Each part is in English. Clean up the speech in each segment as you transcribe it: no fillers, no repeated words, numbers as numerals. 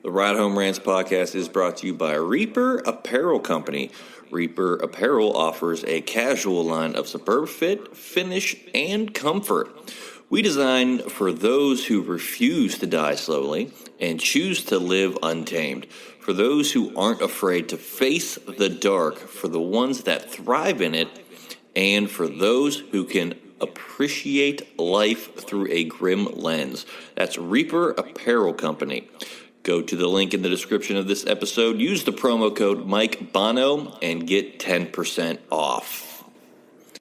The Ride Home Rants podcast is brought to you by Reaper Apparel Company. Reaper Apparel offers a casual line of superb fit, finish, and comfort. We design for those who refuse to die slowly and choose to live untamed. For those who aren't afraid to face the dark, for the ones that thrive in it, and for those who can appreciate life through a grim lens. That's Reaper Apparel Company. Go to the link in the description of this episode, use the promo code Mike Bono, and get 10% off.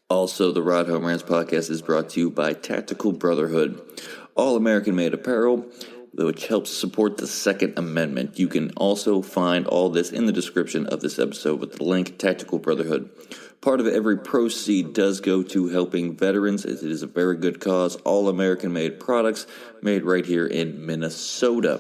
Also, the Ride Home Rants podcast is brought to you by Tactical Brotherhood, all American-made apparel, which helps support the Second Amendment. You can also find all this in the description of this episode with the link Tactical Brotherhood. Part of every proceed does go to helping veterans. It is a very good cause. All American-made products made right here in Minnesota.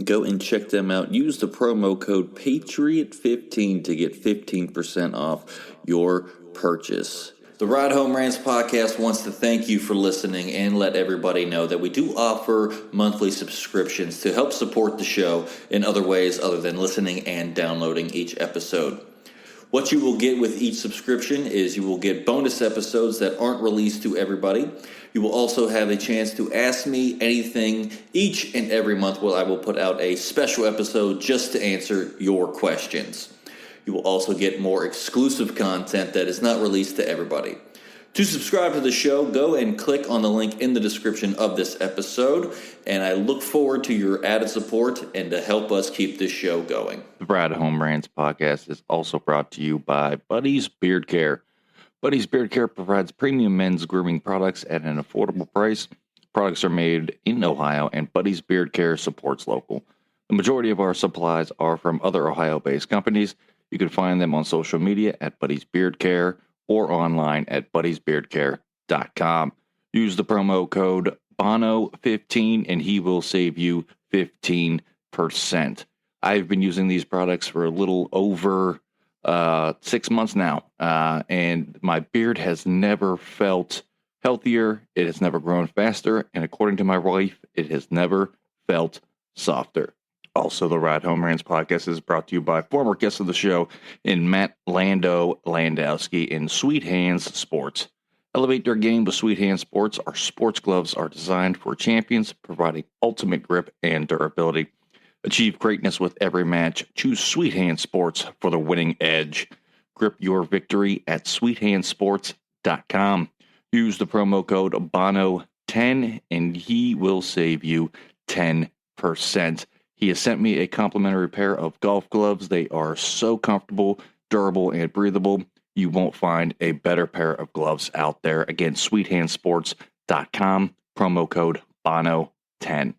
Go and check them out. Use the promo code PATRIOT15 to get 15% off your purchase. The Ride Home Rants podcast wants to thank you for listening and let everybody know that we do offer monthly subscriptions to help support the show in other ways other than listening and downloading each episode. What you will get with each subscription is you will get bonus episodes that aren't released to everybody. You will also have a chance to ask me anything each and every month where I will put out a special episode just to answer your questions. You will also get more exclusive content that is not released to everybody. To subscribe to the show, go and click on the link in the description of this episode, and I look forward to your added support and to help us keep this show going. The Ride Home Rants podcast is also brought to you by Buddy's Beard Care. Buddy's Beard Care provides premium men's grooming products at an affordable price. Products are made in Ohio, and Buddy's Beard Care supports local. The majority of our supplies are from other Ohio-based companies. You can find them on social media at Buddy's Beard Care or online at buddysbeardcare.com. Use the promo code BONO15 and he will save you 15%. I've been using these products for a little over 6 months now, and my beard has never felt healthier. It has never grown faster, and according to my wife, it has never felt softer. Also, the Ride Home Rants podcast is brought to you by former guest of the show in Matt Landowski in Sweet Hands Sports. Elevate their game with Sweet Hands Sports. Our sports gloves are designed for champions, providing ultimate grip and durability. Achieve greatness with every match. Choose Sweet Hands Sports for the winning edge. Grip your victory at sweethandsports.com. Use the promo code BONO10 and he will save you 10%. He has sent me a complimentary pair of golf gloves. They are so comfortable, durable, and breathable. You won't find a better pair of gloves out there. Again, sweethandsports.com, promo code BONO10.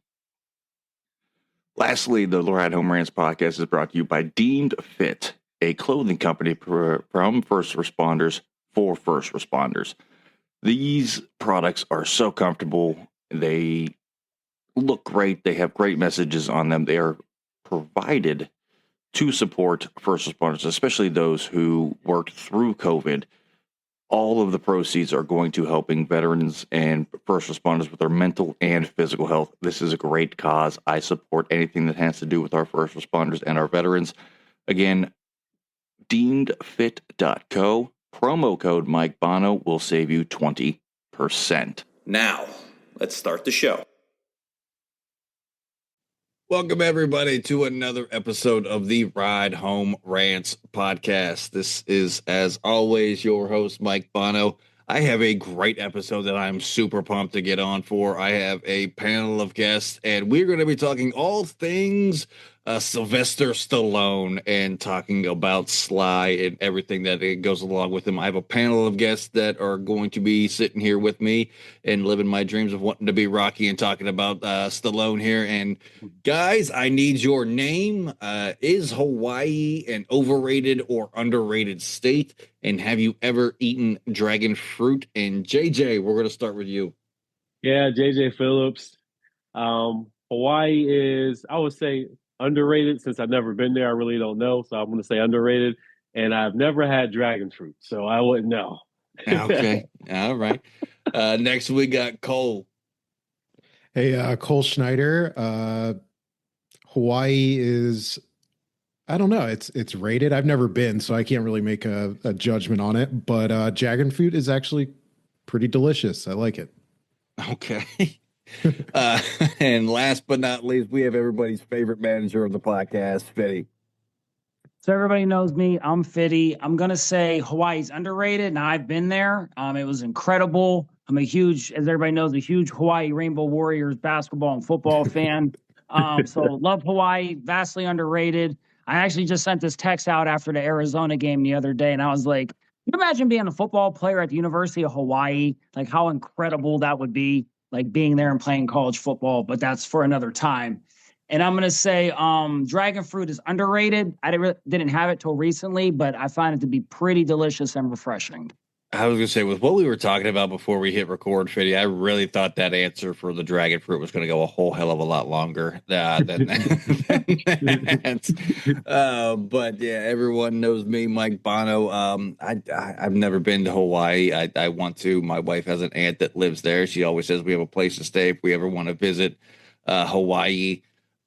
Lastly, the Ride Home Rants podcast is brought to you by Deemed Fit, a clothing company from first responders for first responders. These products are so comfortable. They look great. They have great messages on them. They are provided to support first responders, especially those who worked through COVID. All of the proceeds are going to helping veterans and first responders with their mental and physical health. This is a great cause. I support anything that has to do with our first responders and our veterans. Again, deemedfit.co, promo code Mike Bono will save you 20%. Now, let's start the show. Welcome, everybody, to another episode of the Ride Home Rants podcast. This is, as always, your host, Mike Bono. I have a great episode that I'm super pumped to get on for. I have a panel of guests, and we're going to be talking all things Sylvester Stallone and talking about Sly and everything that goes along with him. I have a panel of guests that are going to be sitting here with me and living my dreams of wanting to be Rocky and talking about Stallone here. And guys, I need your name. Is Hawaii an overrated or underrated state? And have you ever eaten dragon fruit? And JJ, we're going to start with you. Yeah, JJ Phillips. Hawaii is, I would say, underrated. Since I've never been there, I really don't know. So I'm going to say underrated. And I've never had dragon fruit, so I wouldn't know. Okay. All right. Next, we got Cole. Hey, Cole Schneider. Hawaii is, I don't know. It's rated. I've never been, so I can't really make a judgment on it. But dragon fruit is actually pretty delicious. I like it. Okay. uh, and last but not least, we have everybody's favorite manager of the podcast, Fitty. So everybody knows me. I'm Fitty. I'm gonna say Hawaii's underrated. Now I've been there. It was incredible. I'm a huge, as everybody knows, a huge Hawaii Rainbow Warriors basketball and football fan. So love Hawaii. Vastly underrated. I actually just sent this text out after the Arizona game the other day, and I was like, "Can you imagine being a football player at the University of Hawaii? Like how incredible that would be, like being there and playing college football." But that's for another time. And I'm going to say dragon fruit is underrated. I didn't have it till recently, but I find it to be pretty delicious and refreshing. I was going to say, with what we were talking about before we hit record, Fitty, I really thought that answer for the dragon fruit was going to go a whole hell of a lot longer than that. But yeah, everyone knows me, Mike Bono. I've never been to Hawaii. I want to. My wife has an aunt that lives there. She always says we have a place to stay if we ever want to visit Hawaii.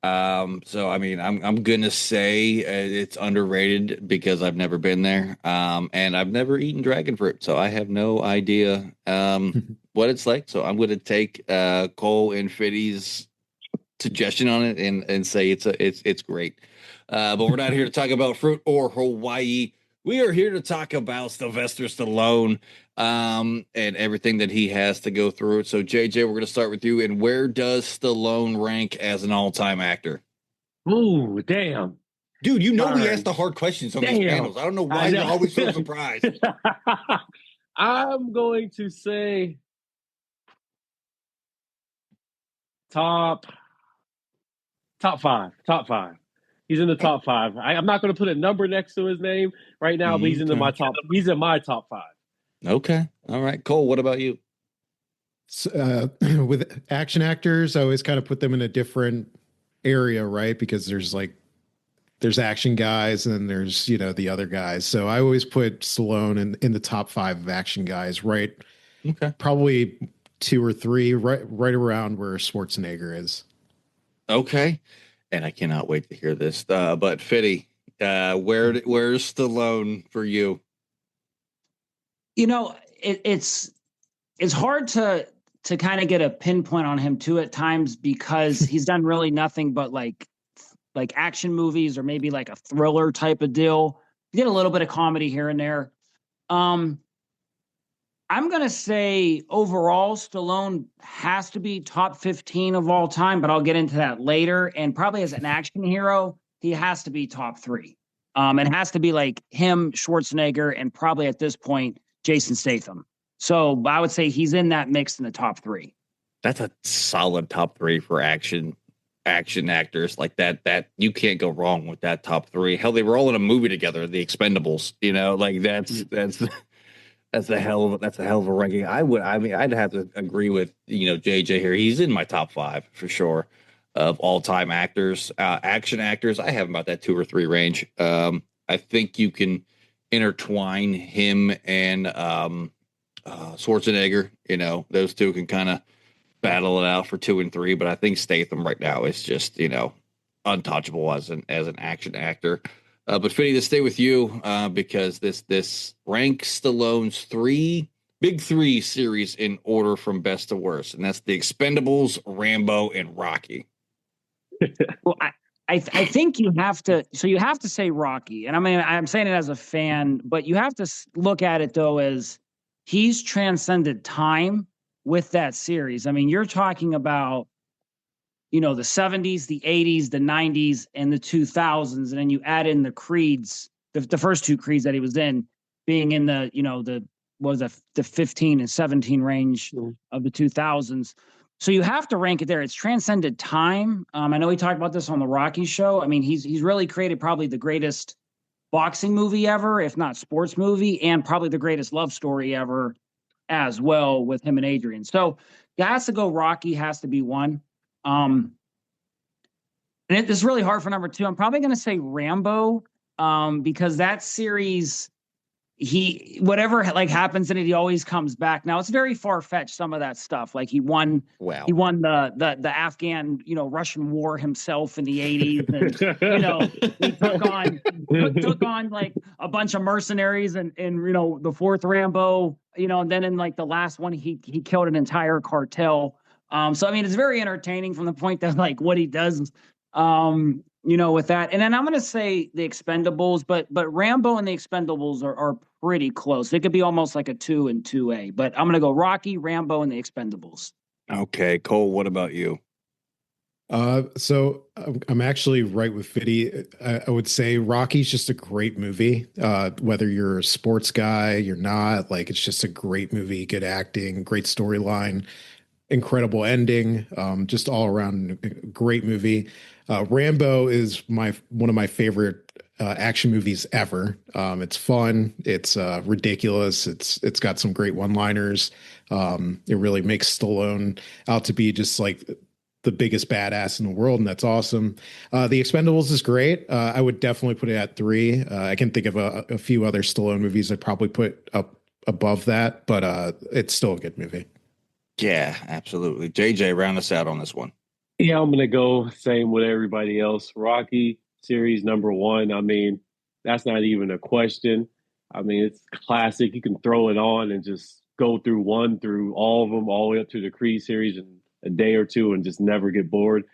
So I mean, I'm gonna say it's underrated because I've never been there, and I've never eaten dragon fruit, so I have no idea what it's like. So I'm gonna take Cole and Fitty's suggestion on it and say it's great. But we're not here to talk about fruit or Hawaii. We are here to talk about Sylvester Stallone and everything that he has to go through. So, JJ, we're going to start with you. And where does Stallone rank as an all-time actor? Ooh, damn. Dude, you know All we right. ask the hard questions on these panels. I don't know why you're always so surprised. I'm going to say top five. Top five. He's in the top five. I'm not going to put a number next to his name right now, but he's in my top. He's in my top five. Okay. All right. Cole, what about you? With action actors, I always kind of put them in a different area, right? Because there's action guys and then there's, the other guys. So I always put Stallone in the top 5 of action guys, right? Okay. Probably 2 or 3, right around where Schwarzenegger is. Okay. And I cannot wait to hear this. But Fitty, where's Stallone for you? It's hard to kind of get a pinpoint on him too at times because he's done really nothing but like action movies or maybe like a thriller type of deal. He did a little bit of comedy here and there. I'm going to say overall Stallone has to be top 15 of all time, but I'll get into that later. And probably as an action hero, he has to be top 3. It has to be like him, Schwarzenegger, and probably at this point, Jason Statham. So I would say he's in that mix in the top 3. That's a solid top 3 for action actors like that. You can't go wrong with that top 3. Hell, they were all in a movie together, The Expendables. Like that's a hell of a ranking. I'd have to agree with JJ here. He's in my top 5 for sure of all time actors, action actors. I have about that 2 or 3 range. I think you can intertwine him and Schwarzenegger. Those two can kind of battle it out for 2 and 3. But I think Statham right now is just untouchable as an action actor. But Fitty, to stay with you because this ranks Stallone's big 3 series in order from best to worst, and that's The Expendables, Rambo, and Rocky. Well, I think you have to say Rocky, and I mean I'm saying it as a fan, but you have to look at it though as he's transcended time with that series. I mean, you're talking about the 70s, the 80s, the 90s, and the 2000s. And then you add in the Creeds, the first 2 Creeds that he was in, being in the 15 and 17 range of the 2000s. So you have to rank it there. It's transcended time. I know we talked about this on the Rocky show. I mean, he's really created probably the greatest boxing movie ever, if not sports movie, and probably the greatest love story ever as well with him and Adrian. So it has to go Rocky, has to be 1. And it's really hard for number 2. I'm probably going to say Rambo because that series, whatever like happens in it, he always comes back. Now it's very far-fetched, some of that stuff. Like he won the Afghan, Russian war himself in the 80s. And, he took on like a bunch of mercenaries and the fourth Rambo, and then in like the last one, he killed an entire cartel. So, I mean, it's very entertaining from the point that like what he does, with that. And then I'm going to say the Expendables, but Rambo and the Expendables are pretty close. It could be almost like a 2 and 2A, but I'm going to go Rocky, Rambo, and the Expendables. Okay, Cole, what about you? So I'm actually right with Fiddy. I would say Rocky's just a great movie. Whether you're a sports guy, you're not, like, it's just a great movie, good acting, great storyline, incredible ending, just all around great movie. Rambo is one of my favorite action movies ever. It's fun. It's ridiculous. It's got some great one-liners. It really makes Stallone out to be just like the biggest badass in the world, and that's awesome. The Expendables is great. I would definitely put it at 3. I can think of a few other Stallone movies I'd probably put up above that, but it's still a good movie. Yeah, absolutely. JJ, round us out on this one. Yeah, I'm going to go same with everybody else. Rocky series #1. I mean, that's not even a question. I mean, it's classic. You can throw it on and just go through all of them, all the way up to the Creed series in a day or two and just never get bored.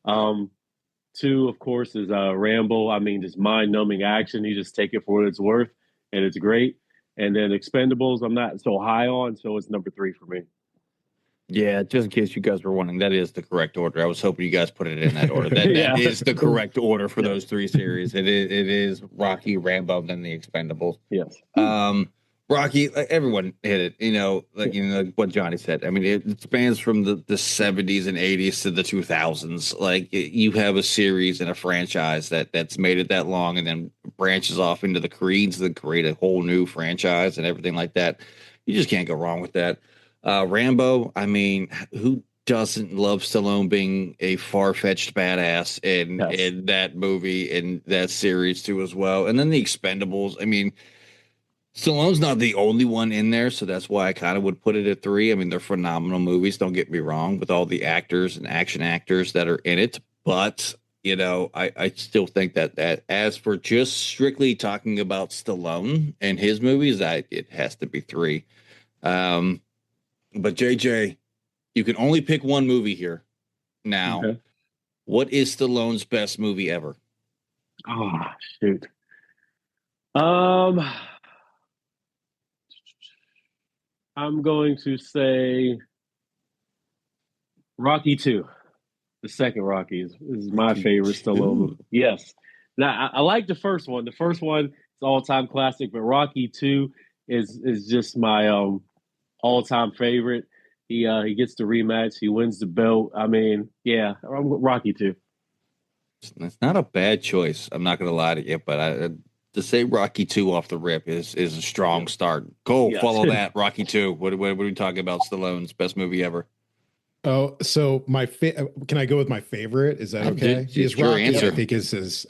2, of course, is Rambo. I mean, just mind-numbing action. You just take it for what it's worth, and it's great. And then Expendables, I'm not so high on, so it's #3 for me. Yeah, just in case you guys were wondering, that is the correct order. I was hoping you guys put it in that order. That is the correct order for those 3 series. It is Rocky, Rambo, then the Expendables. Yes. Rocky, everyone hit it. Like what Johnny said. I mean, it spans from the 70s and 80s to the 2000s. Like you have a series and a franchise that's made it that long, and then branches off into the Creeds that create a whole new franchise and everything like that. You just can't go wrong with that. Rambo, I mean, who doesn't love Stallone being a far-fetched badass in that movie and that series too as well? And then the Expendables, I mean, Stallone's not the only one in there, so that's why I kind of would put it at 3. I mean, they're phenomenal movies, don't get me wrong, with all the actors and action actors that are in it. But, I still think that as for just strictly talking about Stallone and his movies, it has to be 3. But JJ, you can only pick one movie here. Now, okay. What is Stallone's best movie ever? Oh, shoot. I'm going to say Rocky 2. The second Rocky is my favorite Stallone movie. Yes. Now, I like the first one. The first one is all-time classic, but Rocky 2 is just my all-time favorite. He gets the rematch. He wins the belt. I mean, yeah, Rocky 2. It's not a bad choice. I'm not going to lie to you, but to say Rocky 2 off the rip is a strong start. Go follow that Rocky 2. What are we talking about? Stallone's best movie ever. Oh, so can I go with my favorite? Is that okay? It's Rocky, answer.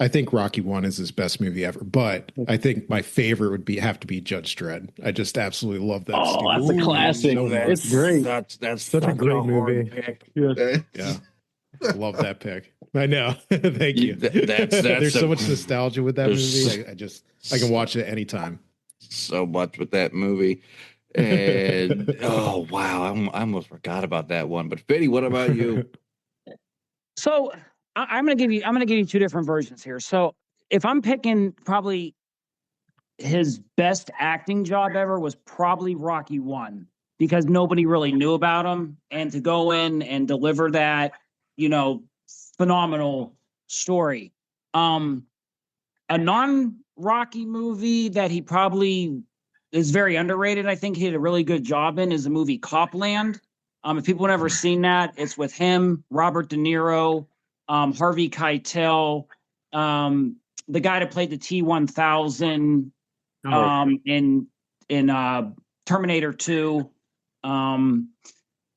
I think Rocky 1 is his best movie ever, but I think my favorite would have to be Judge Dredd. I just absolutely love that. Oh, that's a classic. It's great. That's such a great movie. Yeah. I love that pick. I know. Thank you. There's so much nostalgia with that movie. I can watch it anytime. So much with that movie. And oh wow, I almost forgot about that one. But Fiddy, what about you? So I'm gonna give you 2 different versions here. So if I'm picking, probably his best acting job ever was probably Rocky 1, because nobody really knew about him, and to go in and deliver that, phenomenal story. A non-Rocky movie that he probably is very underrated, I think he did a really good job in, is the movie Copland. If people have never seen that, it's with him, Robert De Niro, Harvey Keitel, the guy that played the T-1000 in Terminator 2.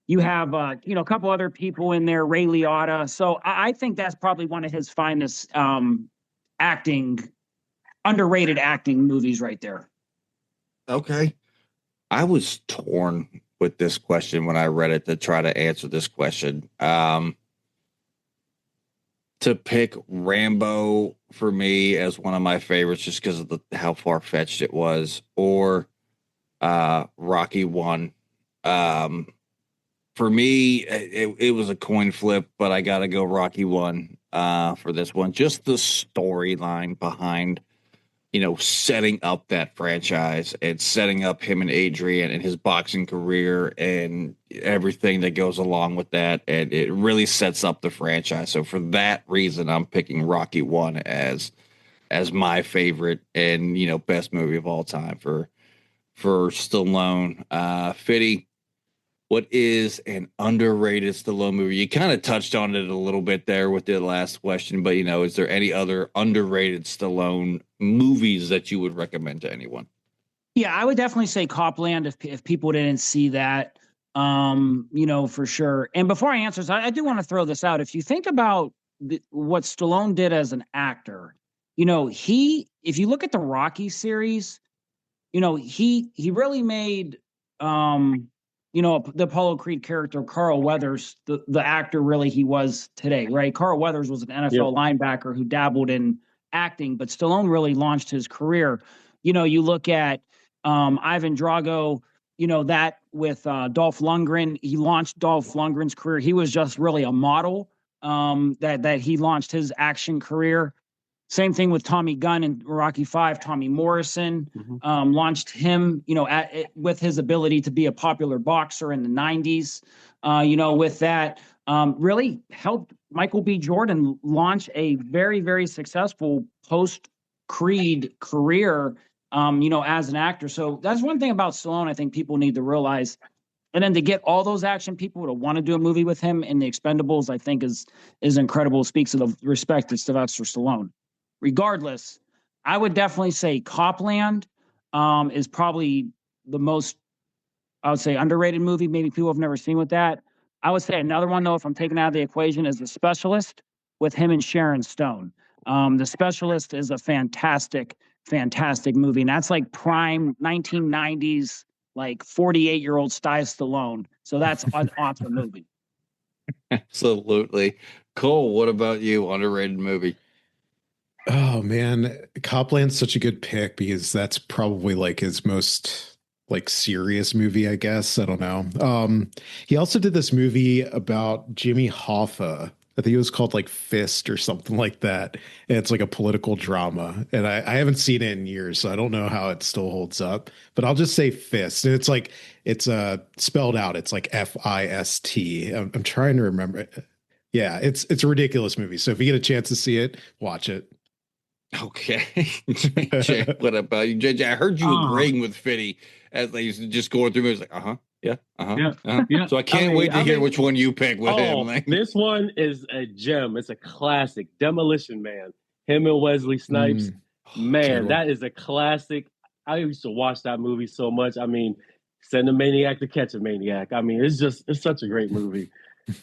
You have a couple other people in there, Ray Liotta. So I think that's probably one of his finest underrated acting movies right there. Okay. I was torn with this question when I read it to try to answer this question. To pick Rambo for me as one of my favorites just because of how far-fetched it was, or Rocky 1. For me, it was a coin flip, but I got to go Rocky 1 for this one. Just the storyline behind, setting up that franchise and setting up him and Adrian and his boxing career and everything that goes along with that. And it really sets up the franchise. So for that reason, I'm picking Rocky 1 as my favorite and, best movie of all time for Stallone. Fitty, what is an underrated Stallone movie? You kind of touched on it a little bit there with the last question, but is there any other underrated Stallone movies that you would recommend to anyone? Yeah, I would definitely say Copland if people didn't see that, for sure. And before I answer, I do want to throw this out. If you think about what Stallone did as an actor, if you look at the Rocky series, he really made the Apollo Creed character, Carl Weathers, the actor really he was today, right? Carl Weathers was an NFL linebacker who dabbled in acting, but Stallone really launched his career. You look at Ivan Drago, that with Dolph Lundgren, he launched Dolph Lundgren's career. He was just really a model that he launched his action career. Same thing with Tommy Gunn in Rocky V. Tommy Morrison launched him, with his ability to be a popular boxer in the 90s. With that, really helped Michael B. Jordan launch a very, very successful post-Creed career, as an actor. So that's one thing about Stallone I think people need to realize. And then to get all those action people to want to do a movie with him in the Expendables, I think is incredible. Speaks of the respect of Sylvester Stallone. Regardless, I would definitely say Copland is probably the most, I would say, underrated movie. Maybe people have never seen with that. I would say another one, though, if I'm taking out of the equation, is The Specialist with him and Sharon Stone. The Specialist is a fantastic, fantastic movie. And that's like prime 1990s, like 48-year-old Stallone. So that's an awesome movie. Absolutely. Cole, what about you? Underrated movie? Oh man, Copland's such a good pick because that's probably like his most like serious movie, I guess. I don't know. He also did this movie about Jimmy Hoffa. I think it was called like Fist or something like that. And it's like a political drama. And I haven't seen it in years, so I don't know how it still holds up. But I'll just say Fist. And it's spelled out. It's like Fist. I'm trying to remember it. Yeah, it's a ridiculous movie. So if you get a chance to see it, watch it. Okay. JJ, what about you? JJ, I heard you agreeing with Fitty as they used to just going through movies like, yeah. So I can't wait to hear which one you pick with him. Like, this one is a gem. It's a classic. Demolition Man. Him and Wesley Snipes. Man, that is a classic. I used to watch that movie so much. I mean, send a maniac to catch a maniac. I mean, it's such a great movie.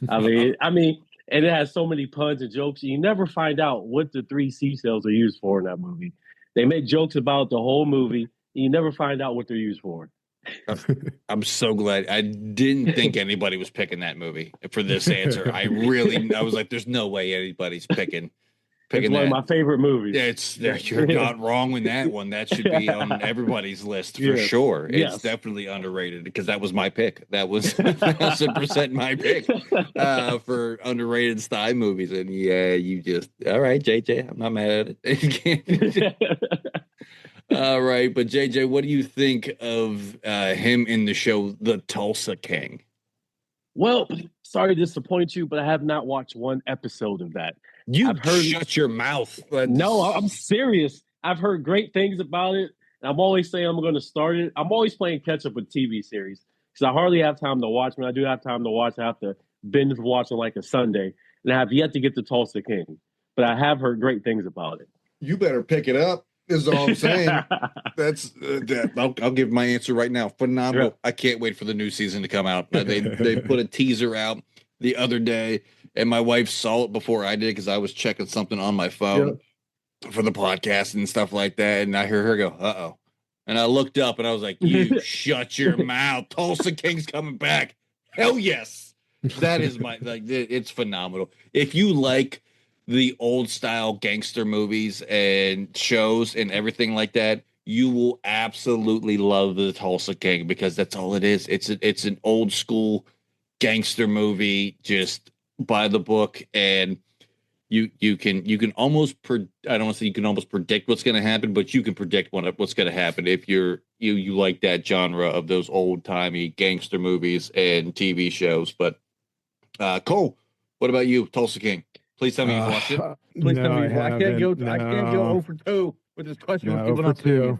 I mean, and it has so many puns and jokes. You never find out what the 3 seashells are used for in that movie. They make jokes about the whole movie. And you never find out what they're used for. I'm so glad. I didn't think anybody was picking that movie for this answer. I was like, there's no way anybody's picking It's one of my favorite movies. You're not wrong with that one. That should be on everybody's list for sure. It's definitely underrated because that was my pick. That was 1,000% my pick for underrated style movies. And yeah, you just all right, JJ. I'm not mad at it. All right, but JJ, what do you think of him in the show The Tulsa King? Well, sorry to disappoint you, but I have not watched one episode of that. Shut your mouth. No, I'm serious. I've heard great things about it. And I'm always saying I'm going to start it. I'm always playing catch up with TV series because I hardly have time to watch. When I do have time to watch, I have to binge watch on like a Sunday. And I have yet to get to Tulsa King, but I have heard great things about it. You better pick it up. Is all I'm saying. That's I'll give my answer right now. Phenomenal. Yeah. I can't wait for the new season to come out. They put a teaser out the other day, and my wife saw it before I did because I was checking something on my phone for the podcast and stuff like that. And I hear her go, "Uh-oh." And I looked up and I was like, you shut your mouth. Tulsa King's coming back. Hell yes. That is it's phenomenal. If you like the old style gangster movies and shows and everything like that, you will absolutely love the Tulsa King, because that's all it is. It's an old school gangster movie, just by the book, and you can almost I don't want to say you can almost predict what's going to happen, but you can predict what's going to happen if you like that genre of those old timey gangster movies and TV shows. But Cole, what about you, Tulsa King? Please tell me you've watched it. Please no, tell me I I can't go. haven't. I can't go No. 0 for 2 with this question. No, for two.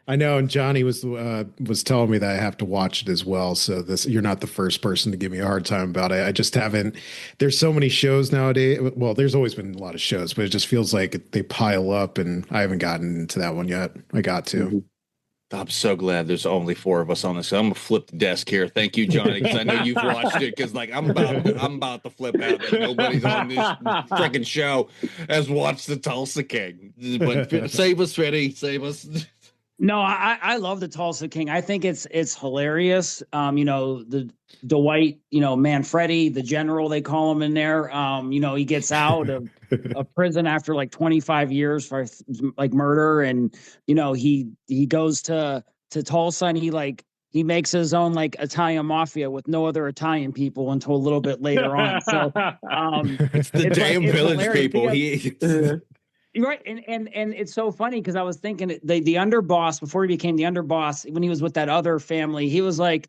I know, and Johnny was telling me that I have to watch it as well. So you're not the first person to give me a hard time about it. I just haven't. There's so many shows nowadays. Well, there's always been a lot of shows, but it just feels like they pile up, and I haven't gotten into that one yet. I got to. Mm-hmm. I'm so glad there's only 4 of us on this. I'm gonna flip the desk here. Thank you, Johnny, because I know you've watched it. Because I'm about to flip out that nobody's on this freaking show has watched the Tulsa King. But save us, Freddie. Save us. No, I love the Tulsa King. I think it's hilarious. The Dwight, Manfredi, the general, they call him in there. He gets out of prison after like 25 years for like murder, and he goes to Tulsa, and he makes his own like Italian mafia with no other Italian people until a little bit later on. So it's the damn village people. You're right, and it's so funny because I was thinking the underboss, before he became the underboss, when he was with that other family, he was like,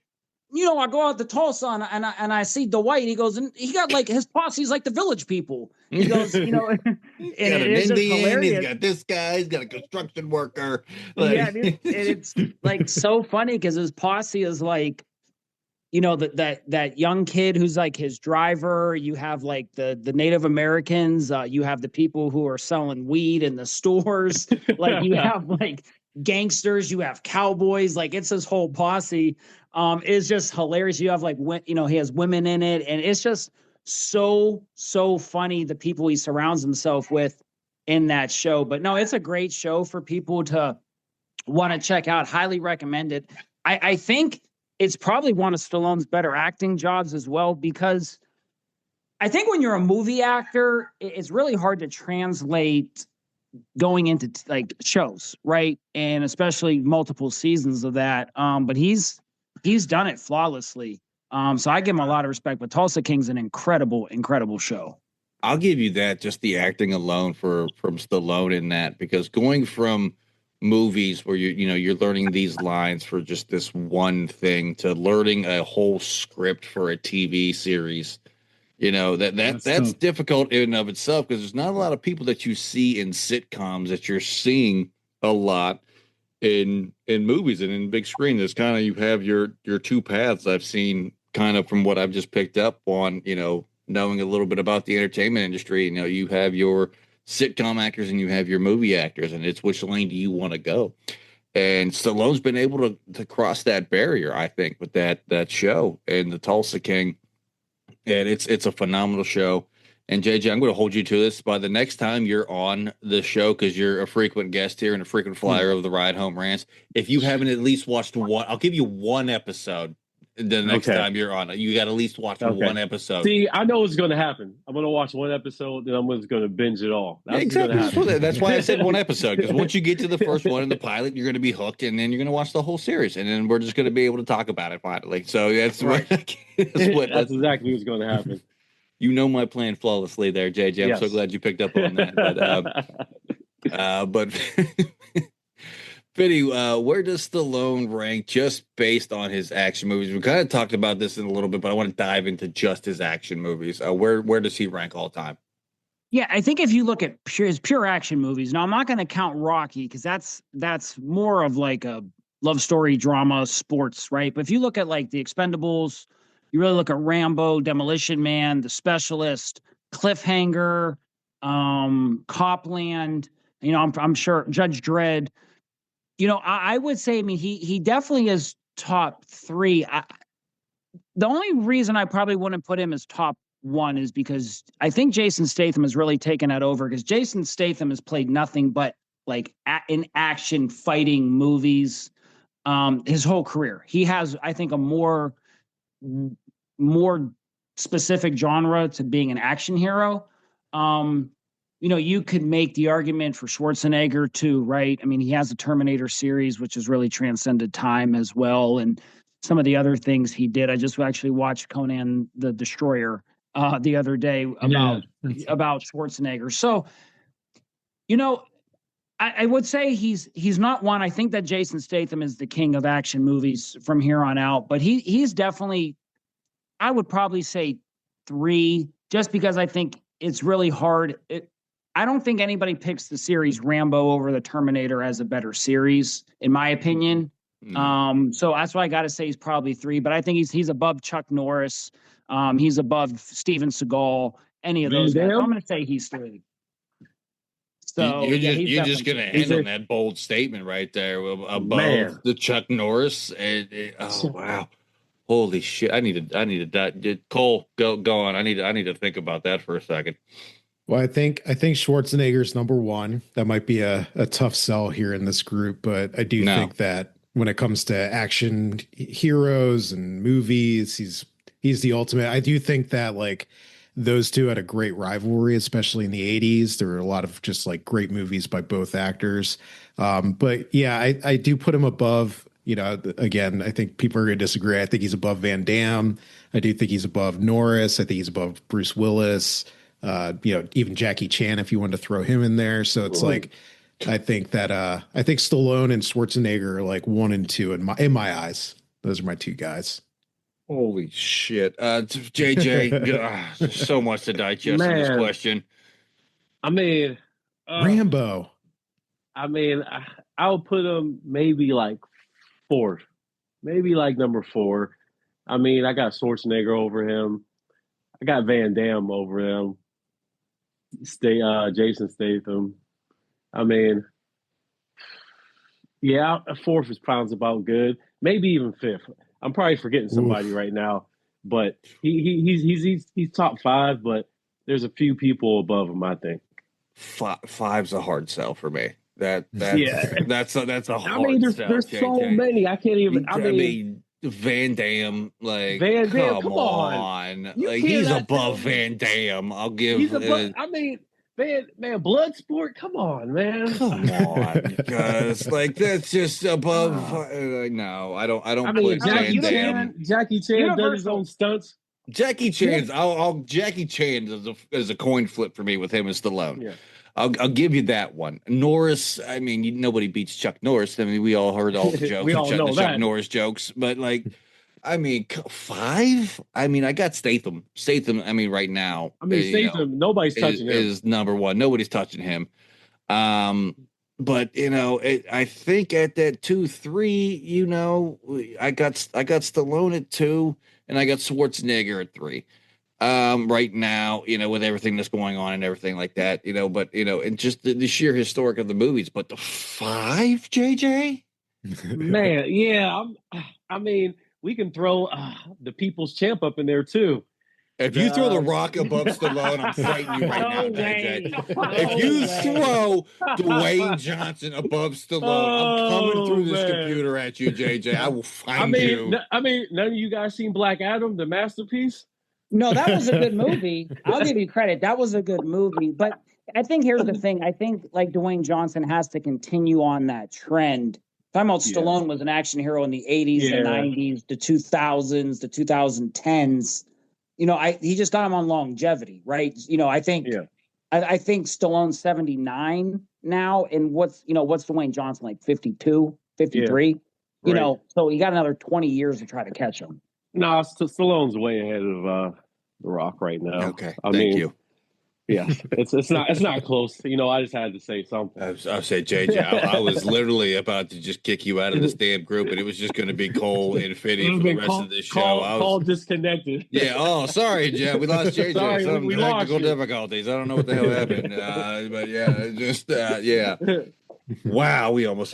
I go out to Tulsa and I see Dwight. He goes, and he got like his posse's like the village people. He goes, and got an Indian. He's got this guy. He's got a construction worker. It's like so funny because his posse is like, that young kid who's like his driver. You have like the Native Americans. You have the people who are selling weed in the stores. Like you have like gangsters. You have cowboys. Like it's his whole posse. It's just hilarious. You have like he has women in it, and it's just so funny the people he surrounds himself with in that show. But no, it's a great show for people to want to check out. Highly recommend it. I think it's probably one of Stallone's better acting jobs as well, because I think when you're a movie actor, it's really hard to translate going into like shows, right? And especially multiple seasons of that. But he's done it flawlessly. So I give him a lot of respect. But Tulsa King's an incredible show. I'll give you that, just the acting alone from Stallone in that, because going from movies where you're learning these lines for just this one thing to learning a whole script for a TV series, that's difficult in and of itself, because there's not a lot of people that you see in sitcoms that you're seeing a lot in movies and in big screen. There's kind of, you have your 2 paths I've seen kind of from what I've just picked up on, knowing a little bit about the entertainment industry. You have your sitcom actors and you have your movie actors, and it's which lane do you want to go? And Stallone's been able to cross that barrier, I think, with that show and the Tulsa King. And it's a phenomenal show. And JJ, I'm going to hold you to this. By the next time you're on the show, because you're a frequent guest here and a frequent flyer of the Ride Home Rants, if you haven't at least watched one, I'll give you one episode. The next time you're on it, you got to at least watch one episode. See, I know what's going to happen. I'm going to watch one episode, then I'm just going to binge it all. That's exactly. That's why I said one episode, because once you get to the first one in the pilot, you're going to be hooked, and then you're going to watch the whole series, and then we're just going to be able to talk about it finally. So that's right. That's exactly what's going to happen. You know my plan flawlessly there, JJ. I'm so glad you picked up on that. But Fitty, where does Stallone rank just based on his action movies? We kind of talked about this in a little bit, but I want to dive into just his action movies. Where does he rank all time? Yeah, I think if you look at his pure action movies, now I'm not going to count Rocky because that's more of like a love story, drama, sports, right? But if you look at like the Expendables, you really look at Rambo, Demolition Man, The Specialist, Cliffhanger, Copland. I'm sure Judge Dredd. I would say, he definitely is top 3. The only reason I probably wouldn't put him as top 1 is because I think Jason Statham has really taken that over, because Jason Statham has played nothing but like in action fighting movies. his whole career. He has, I think, a more specific genre to being an action hero. You could make the argument for Schwarzenegger too, right? I mean, he has the Terminator series, which has really transcended time as well, and some of the other things he did. I just actually watched Conan the Destroyer the other day about Schwarzenegger. So, I would say he's not one. I think that Jason Statham is the king of action movies from here on out, but he's definitely, I would probably say 3, just because I think it's really hard. I don't think anybody picks the series Rambo over the Terminator as a better series, in my opinion. So that's why I got to say he's probably 3, but I think he's above Chuck Norris. He's above Steven Seagal, any of those guys. I'm going to say he's 3. So you're just going to end on that bold statement right there above the Chuck Norris. Oh wow, holy shit! I need to Cole go on. I need to think about that for a second. Well, I think Schwarzenegger's number 1. That might be a tough sell here in this group, but I do think that when it comes to action heroes and movies, he's the ultimate. I do think that like those two had a great rivalry, especially in the 80s. There were a lot of just like great movies by both actors. But yeah, I do put him above, again, I think people are going to disagree. I think he's above Van Damme. I do think he's above Norris. I think he's above Bruce Willis. Even Jackie Chan, if you wanted to throw him in there. So it's like, I think Stallone and Schwarzenegger are like 1 and 2 in my eyes. Those are my 2 guys. Holy shit. JJ, there's so much to digest in this question. I mean, Rambo. I mean, I'll put him maybe like 4th, maybe like number 4. I mean, I got Schwarzenegger over him. I got Van Damme over him. Jason Statham. I mean, yeah, 4th is sounds about good. Maybe even 5th. I'm probably forgetting somebody right now, but he's top 5. But there's a few people above him, I think. 5's a hard sell for me. That's a hard. I mean, there's so many. I can't even. I mean, Van Damme, like Van Damme, come on. Like he's above Van Damme. I'll give. He's above. I mean, man, Bloodsport. Come on, man. Come on, guys. Like that's just above. No, I don't. I mean, Jackie Chan does his own stunts. Jackie Chan's. Jackie Chan is a coin flip for me with him and Stallone. Yeah. I'll give you that one. Norris, I mean, nobody beats Chuck Norris. I mean, we all heard all the jokes, Chuck Norris jokes, but like, I mean, 5? I mean, I got Statham. I mean, right now. I mean, Statham, nobody's touching him. Is number 1. Nobody's touching him. But I think at that 2, 3, I got Stallone at 2, and I got Schwarzenegger at 3. Right now, with everything that's going on and everything like that, but and just the sheer historic of the movies. But the 5, JJ, man, yeah, I mean, we can throw the People's Champ up in there too. If you throw The Rock above Stallone, I'm fighting you right now, JJ. If you throw Dwayne Johnson above Stallone, I'm coming through this computer at you, JJ. I will find you. I mean, none of you guys seen Black Adam, the masterpiece? No, that was a good movie. I'll give you credit. That was a good movie. But I think here's the thing. I think like Dwayne Johnson has to continue on that trend. Talking about Stallone was an action hero in the 80s and 90s, the 2000s, the 2010s. He just got him on longevity, right? I think I think Stallone's 79 now. And what's Dwayne Johnson, like 52, 53? Right. So he got another 20 years to try to catch him. No, Stallone's way ahead of The Rock right now. Okay, thank you. Yeah, it's not close. I just had to say something. I'll say, JJ, I was literally about to just kick you out of this damn group, and it was just going to be Cole Infinity for the rest of this show. Call disconnected. Yeah. Oh, sorry, Jeff. We lost JJ. Sorry, Some we technical lost you. difficulties. I don't know what the hell happened. But yeah, just yeah. Wow, we almost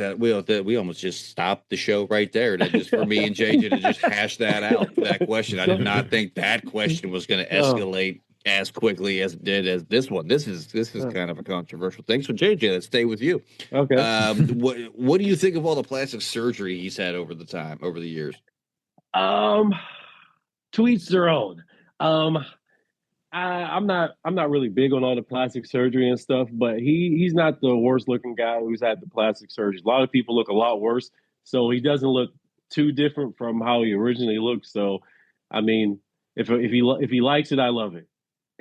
just stopped the show right there. That just for me and JJ to just hash that out for that question. I did not think that question was going to escalate as quickly as it did as this one. This is kind of a controversial thing. So JJ, let's stay with you. Okay. What do you think of all the plastic surgery he's had over the years? To each their own. I'm not really big on all the plastic surgery and stuff, but he's not the worst looking guy who's had the plastic surgery. A lot of people look a lot worse, so he doesn't look too different from how he originally looked. So, I mean, if he likes it, I love it.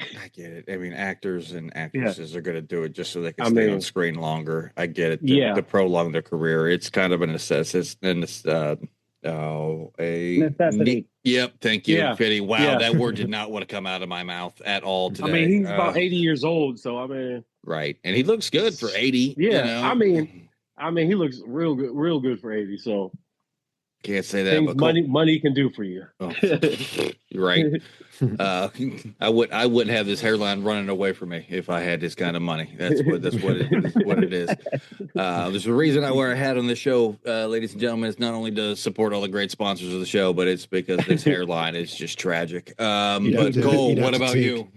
I get it. I mean, actors and actresses are going to do it just so they can stay on screen longer. I get it. To prolong their career, it's kind of a necessity. Necessity. Yep, thank you, Yeah. Fitty. Wow, Yeah. that word did not want to come out of my mouth at all today. I mean, he's about 80 years old, so I mean, right, and he looks good for 80. Yeah, you know? I mean, he looks real good for 80. So can't say that. things but money can do for you. Oh, you're right. I wouldn't have this hairline running away from me if I had this kind of money. That's what it is. There's a reason I wear a hat on this show, ladies and gentlemen. It's not only to support all the great sponsors of the show, but it's because this hairline is just tragic. But Cole, what about you?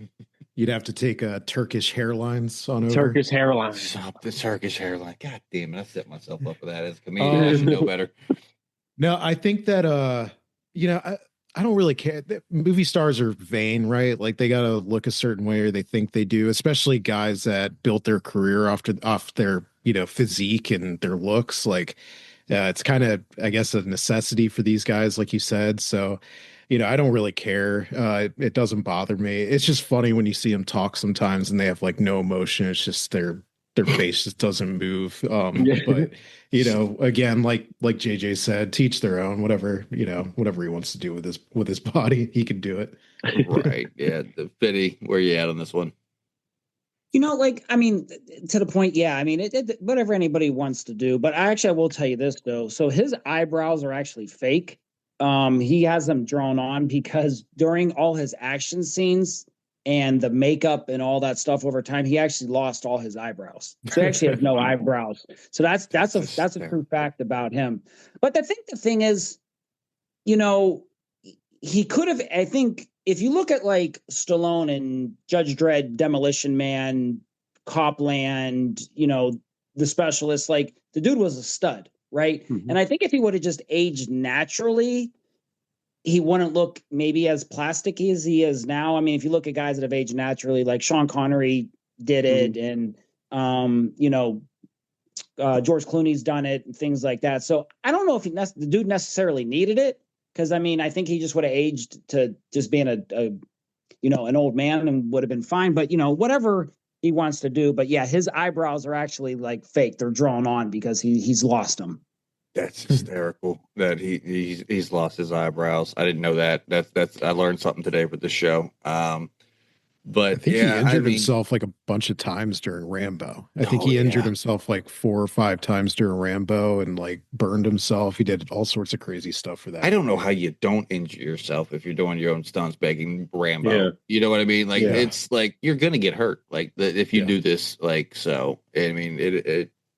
You'd have to take Turkish hairlines on over. Turkish hairline. Stop the Turkish hairline. God damn it! I set myself up for that as a comedian. I should know better. No, I think that I don't really care. Movie stars are vain, right? Like they got to look a certain way, or they think they do. Especially guys that built their career off their physique and their looks. Like it's kind of, I guess, a necessity for these guys, like you said. So, I don't really care. It doesn't bother me. It's just funny when you see them talk sometimes, and they have like no emotion. It's just their face just doesn't move. But again, like JJ said, teach their own. Whatever he wants to do with his body, he can do it. Right? Yeah. Fitty, where you at on this one? I mean, to the point, yeah. I mean, whatever anybody wants to do. But I will tell you this though. So his eyebrows are actually fake. He has them drawn on because during all his action scenes and the makeup and all that stuff over time, he actually lost all his eyebrows. So he actually has no eyebrows. So that's a true fact about him. But the thing is, he could have, I think, if you look at like Stallone and Judge Dredd, Demolition Man, Copland, The Specialist, like the dude was a stud, right? Mm-hmm. And I think if he would have just aged naturally, he wouldn't look maybe as plasticky as he is now. I mean, if you look at guys that have aged naturally, like Sean Connery did it, and George Clooney's done it, and things like that. So I don't know if the dude necessarily needed it, because I mean, I think he just would have aged to just being an old man and would have been fine. But whatever he wants to do. But yeah, his eyebrows are actually like fake; they're drawn on because he's lost them. That's hysterical that he's lost his eyebrows. I didn't know that. That's I learned something today with the show. But I think he injured himself like a bunch of times during Rambo. I think he injured himself like 4 or 5 times during Rambo and like burned himself. He did all sorts of crazy stuff for that. I don't know how you don't injure yourself if you're doing your own stunts begging Rambo. Yeah. You know what I mean? Like it's like you're gonna get hurt. Like if you do this, like so. I mean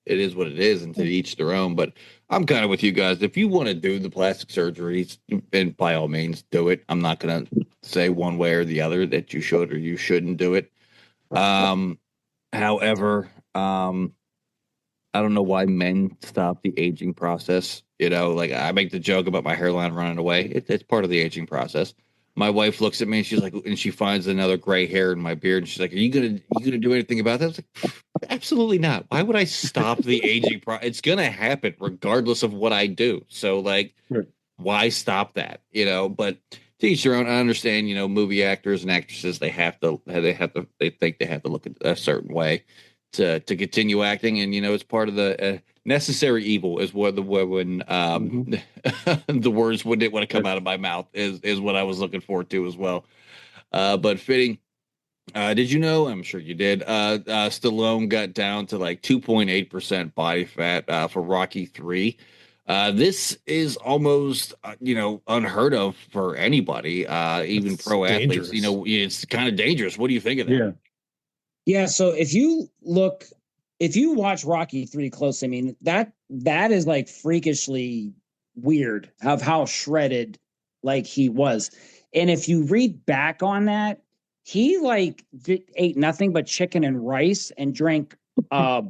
it is what it is, and to each their own. But I'm kind of with you guys. If you want to do the plastic surgeries, and by all means, do it. I'm not going to say one way or the other that you should or you shouldn't do it. However, I don't know why men stop the aging process. Like I make the joke about my hairline running away. It's part of the aging process. My wife looks at me and she's like, and she finds another gray hair in my beard, and she's like, "Are you gonna do anything about that?" I was like, "Absolutely not. Why would I stop the aging process? It's gonna happen regardless of what I do. So like, why stop that? But to each their own. I understand. Movie actors and actresses they think they have to look a certain way to continue acting, and it's part of the necessary evil is what the words wouldn't want to come out of my mouth is what I was looking forward to as well. But fitting, did you know? I'm sure you did. Stallone got down to like 2.8% body fat for Rocky 3. This is almost unheard of for anybody, even pro athletes. It's kind of dangerous. What do you think of that? Yeah. So if you watch Rocky 3 closely, I mean, that is like freakishly weird of how shredded like he was. And if you read back on that, he like ate nothing but chicken and rice and drank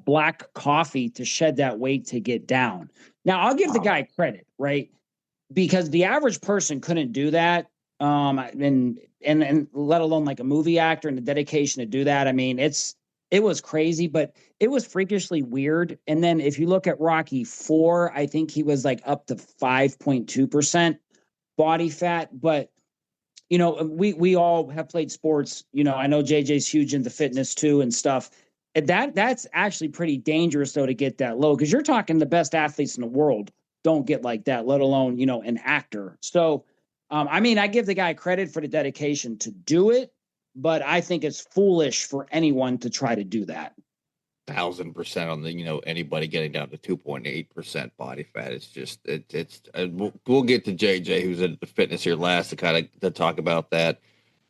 black coffee to shed that weight to get down. Now I'll give the guy credit, right? Because the average person couldn't do that. And let alone like a movie actor and the dedication to do that. I mean, it was crazy, but it was freakishly weird. And then if you look at Rocky 4, I think he was like up to 5.2% body fat. But you know, we all have played sports. You know, I know JJ's huge into fitness too and stuff. And that's actually pretty dangerous though to get that low, because you're talking the best athletes in the world don't get like that, let alone, you know, an actor. So I mean, I give the guy credit for the dedication to do it, but I think it's foolish for anyone to try to do that. 1,000% on the, you know, anybody getting down to 2.8% body fat. It's just we'll get to JJ, who's in the fitness here last, to kind of to talk about that.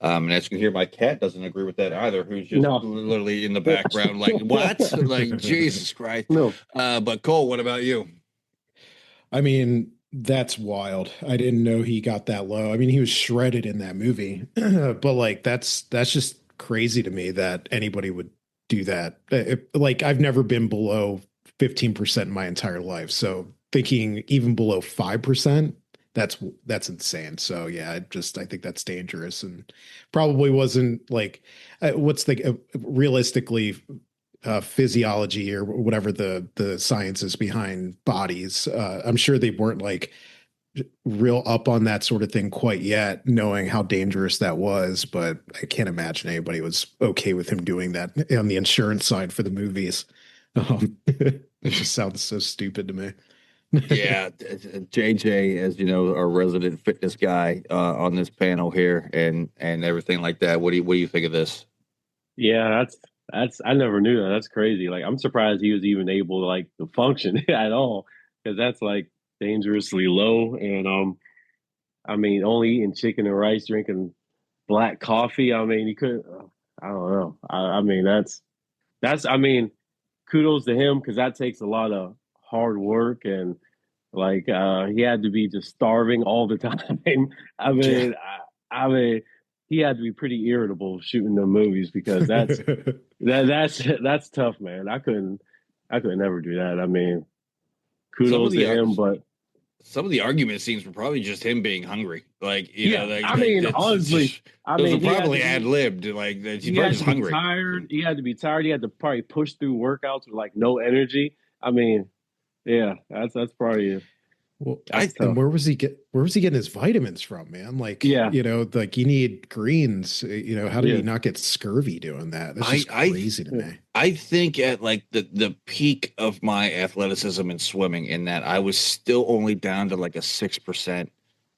And as you can hear, my cat doesn't agree with that either, who's just literally in the background like, what? Like, Jesus Christ. No. But Cole, what about you? I mean, that's wild. I didn't know he got that low. I mean, he was shredded in that movie, but like that's just crazy to me that anybody would do that. Like I've never been below 15% in my entire life. So thinking even below 5%, that's insane. So yeah, I think that's dangerous and probably wasn't like what's the realistically physiology or whatever the science is behind bodies. I'm sure they weren't like real up on that sort of thing quite yet, knowing how dangerous that was. But I can't imagine anybody was okay with him doing that on the insurance side for the movies. It just sounds so stupid to me. Yeah, JJ, as you know, our resident fitness guy on this panel here, and everything like that. What do you think of this? Yeah, that's I never knew that. That's crazy. Like I'm surprised he was even able to like to function at all, because that's like dangerously low. And I mean, only eating chicken and rice, drinking black coffee. I mean, he couldn't. I don't know. I mean, that's. I mean, kudos to him, because that takes a lot of hard work, and like he had to be just starving all the time. I mean, I mean, he had to be pretty irritable shooting the movies, because that's tough, man. I couldn't never do that. I mean, kudos to him, but some of the argument scenes were probably just him being hungry. Like, you know, like, I mean, honestly, those were probably ad-libbed. Like, he's probably just hungry. Tired. He had to be tired. He had to probably push through workouts with like no energy. I mean, yeah, that's probably. Well, and where was he getting his vitamins from, man? Like, yeah, you know, like you need greens. You know, how did he not get scurvy doing that? That's just crazy to me. I think at like the peak of my athleticism in swimming, in that I was still only down to like a 6%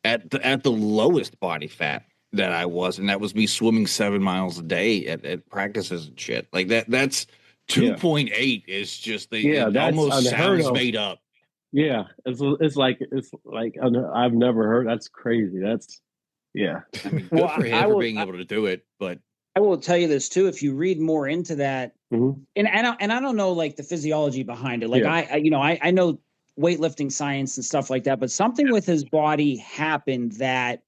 at the lowest body fat that I was, and that was me swimming 7 miles a day at practices and shit. Like that's 2.8 is just it almost sounds made up. Yeah, it's like I've never heard. That's crazy. That's I mean, good for him for being able to do it. But I will tell you this too. If you read more into that, and I don't know like the physiology behind it. Like I know weightlifting science and stuff like that. But something with his body happened that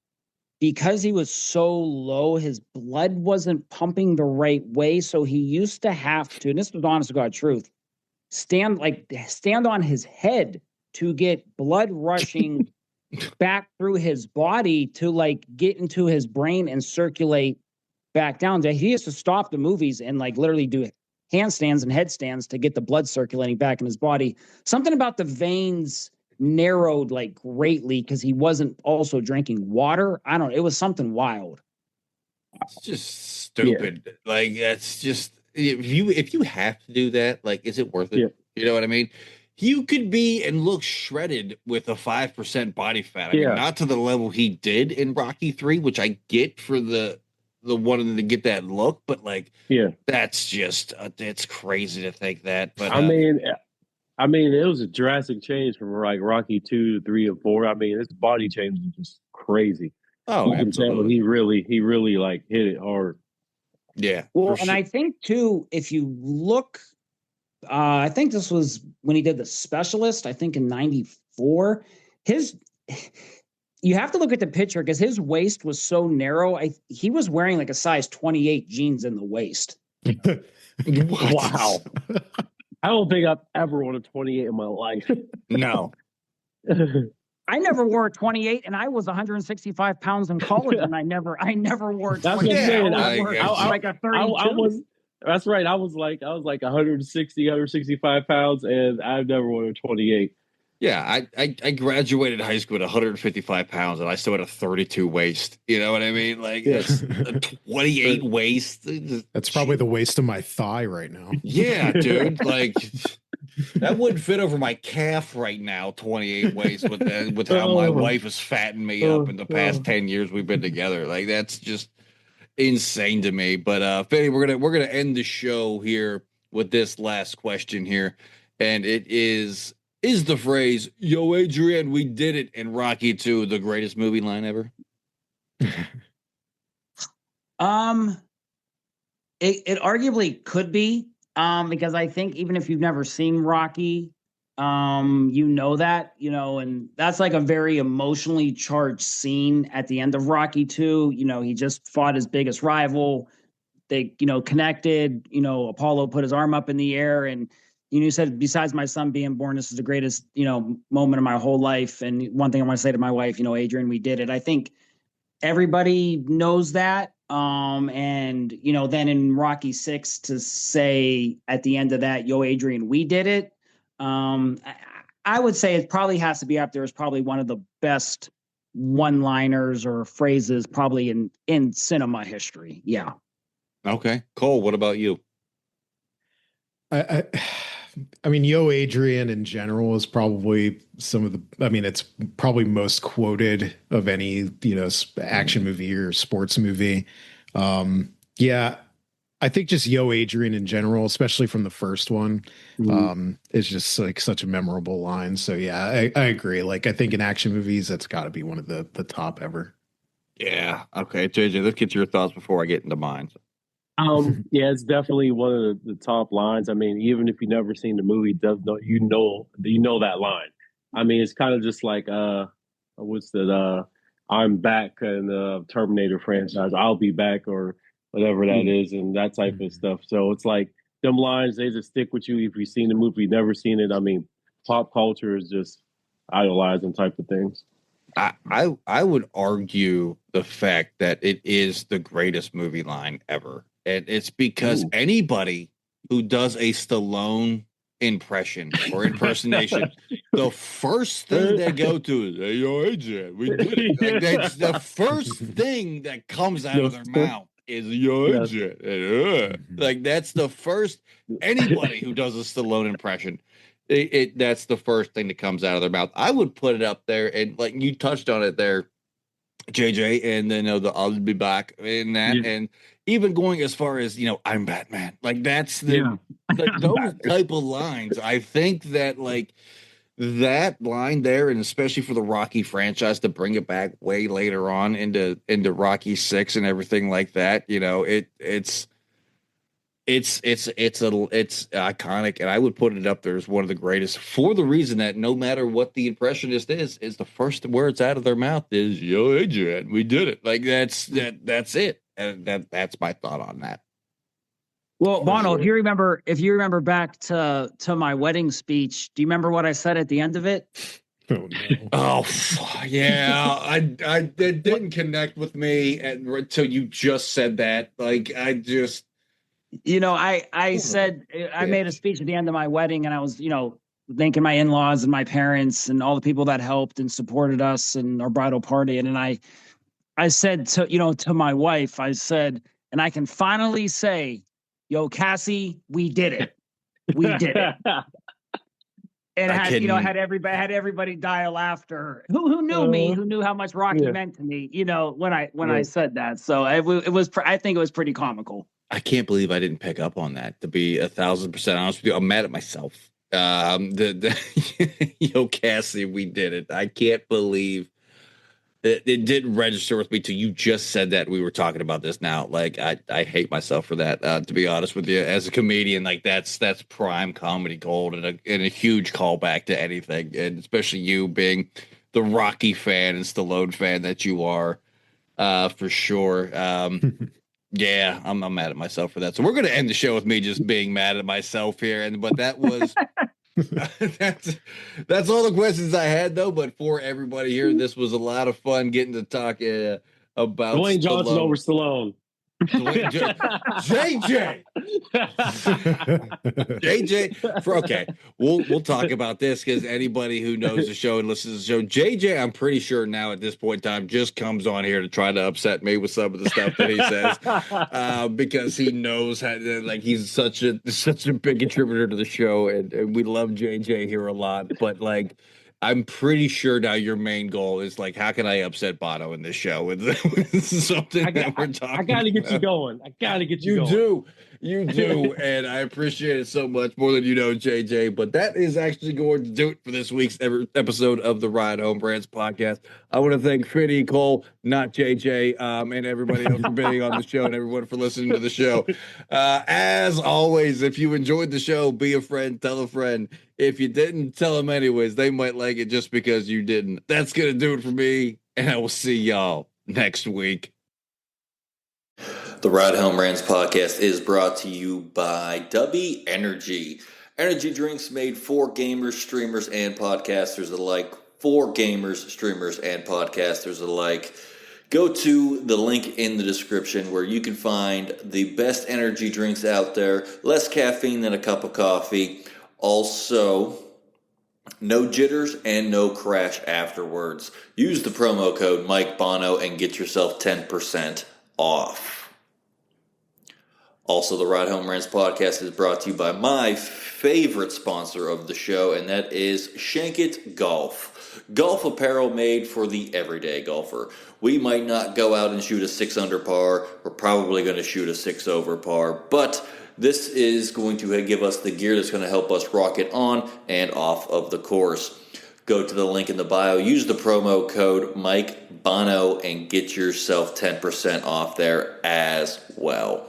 because he was so low, his blood wasn't pumping the right way. So he used to have to, and this was honest to God truth, stand on his head to get blood rushing back through his body to like get into his brain and circulate back down. He has to stop the movies and like literally do handstands and headstands to get the blood circulating back in his body. Something about the veins narrowed like greatly because he wasn't also drinking water. I don't know. It was something wild. It's just stupid. Yeah. Like, that's just, if you have to do that, like, is it worth it? Yeah. You know what I mean? You could be and look shredded with a 5% body fat. I mean, not to the level he did in Rocky 3, which I get for the wanting to get that look, but like, that's just it's crazy to think that. But I mean, it was a drastic change from like Rocky 2 to 3 and 4. I mean, his body change was just crazy. Oh, absolutely. He really like hit it hard. Yeah. Well, and I think too, if you look, I think this was when he did The Specialist, I think in 94, you have to look at the picture because his waist was so narrow. He was wearing like a size 28 jeans in the waist. Wow. I don't think I've ever worn a 28 in my life. No. I never wore a 28, and I was 165 pounds in college, and I never wore a 28. That's what I'm saying. I like a 32. That's right. I was like 160, 165 pounds, and I've never worn a 28. Yeah, I graduated high school at 155 pounds, and I still had a 32 waist. You know what I mean? Like, it's a 28 waist. That's probably the waist of my thigh right now. Yeah, dude. Like, that wouldn't fit over my calf right now, 28 waist, with how my wife has fattened me up in the past 10 years we've been together. Like, that's just insane to me. But, Fetty, we're gonna end the show here with this last question here. And it is the phrase, "Yo, Adrian, we did it" in Rocky 2 the greatest movie line ever? It arguably could be, because I think even if you've never seen Rocky, you know that, and that's like a very emotionally charged scene at the end of Rocky 2. He just fought his biggest rival. They, connected, Apollo put his arm up in the air, and he said, besides my son being born, this is the greatest, moment of my whole life. And one thing I want to say to my wife, Adrian, we did it. I think everybody knows that. And, then in Rocky 6 to say at the end of that, "Yo, Adrian, we did it." I would say it probably has to be up there as probably one of the best one-liners or phrases probably in cinema history. Yeah. Okay. Cole, what about you? I mean, "Yo, Adrian" in general is probably it's probably most quoted of any, action movie or sports movie. Yeah, I think just "Yo, Adrian" in general, especially from the first one, is just like such a memorable line. So yeah, I agree. Like, I think in action movies, that's got to be one of the top ever. Yeah. Okay, JJ, let's get your thoughts before I get into mine. Yeah, it's definitely one of the top lines. I mean, even if you've never seen the movie, you know that line. I mean, it's kind of just like what's that? "I'm back" in the Terminator franchise. "I'll be back," or whatever that is, and that type of stuff. So it's like them lines, they just stick with you if you've seen the movie, never seen it. I mean, pop culture is just idolizing type of things. I would argue the fact that it is the greatest movie line ever. And it's because anybody who does a Stallone impression or impersonation, the first thing they go to is, "Hey, yo, AJ, we did it." Like, that's the first thing that comes out of their mouth is, "Yo, AJ." Like, that's the first, anybody who does a Stallone impression, that's the first thing that comes out of their mouth. I would put it up there, and like you touched on it there, JJ, and then the "I'll be back" in that, and even going as far as "I'm Batman." Like, that's those type of lines. I think that like that line there, and especially for the Rocky franchise to bring it back way later on into Rocky 6 and everything like that, it's iconic, and I would put it up there as one of the greatest for the reason that no matter what the impressionist is the first words out of their mouth is, "Yo, Adrian, we did it." Like, that's it, and that's my thought on that. Well, Bono, if you remember back to my wedding speech, do you remember what I said at the end of it? Oh, no. Oh, yeah. It didn't connect with me until you just said that. Like, I said, I made a speech at the end of my wedding, and I was, thanking my in-laws and my parents and all the people that helped and supported us and our bridal party. And I said to my wife, I said, and I can finally say, "Yo, Cassie, we did it. We did it." And had everybody die of laughter. Who knew me? Who knew how much Rocky meant to me? When I said that. So I think it was pretty comical. I can't believe I didn't pick up on that. To be 1,000% honest with you, I'm mad at myself. Yo, Cassie, we did it. I can't believe it didn't register with me till you just said that. We were talking about this now. Like, I hate myself for that. To be honest with you, as a comedian, like that's prime comedy gold and a huge callback to anything, and especially you being the Rocky fan and Stallone fan that you are, for sure. Yeah, I'm mad at myself for that. So we're going to end the show with me just being mad at myself here. But that was that's all the questions I had, though. But for everybody here, this was a lot of fun getting to talk about Dwayne Johnson over Stallone. JJ. Okay, we'll talk about this because anybody who knows the show and listens to the show, JJ, I'm pretty sure now at this point in time just comes on here to try to upset me with some of the stuff that he says, because he knows how, like, he's such a big contributor to the show, and we love JJ here a lot, but like, I'm pretty sure now your main goal is like, how can I upset Bono in this show with something that we're talking about? I got to get you going. I got to get you going. You do, and I appreciate it so much, more than you know, JJ. But that is actually going to do it for this week's episode of the Ride Home Brands podcast. I want to thank Fitty, Cole, not JJ, and everybody else for being on the show, and everyone for listening to the show. As always, if you enjoyed the show, be a friend, tell a friend. If you didn't, tell them anyways. They might like it just because you didn't. That's going to do it for me, and I will see y'all next week. The Ride Home Rants podcast is brought to you by W Energy. Energy drinks made for gamers, streamers, and podcasters alike. For gamers, streamers, and podcasters alike. Go to the link in the description where you can find the best energy drinks out there. Less caffeine than a cup of coffee. Also, no jitters and no crash afterwards. Use the promo code Mike Bono and get yourself 10% off. Also, the Ride Home Rants podcast is brought to you by my favorite sponsor of the show, and that is Shankit Golf. Golf apparel made for the everyday golfer. We might not go out and shoot a 6 under par. We're probably going to shoot a 6 over par, but this is going to give us the gear that's going to help us rock it on and off of the course. Go to the link in the bio, use the promo code Mike Bono, and get yourself 10% off there as well.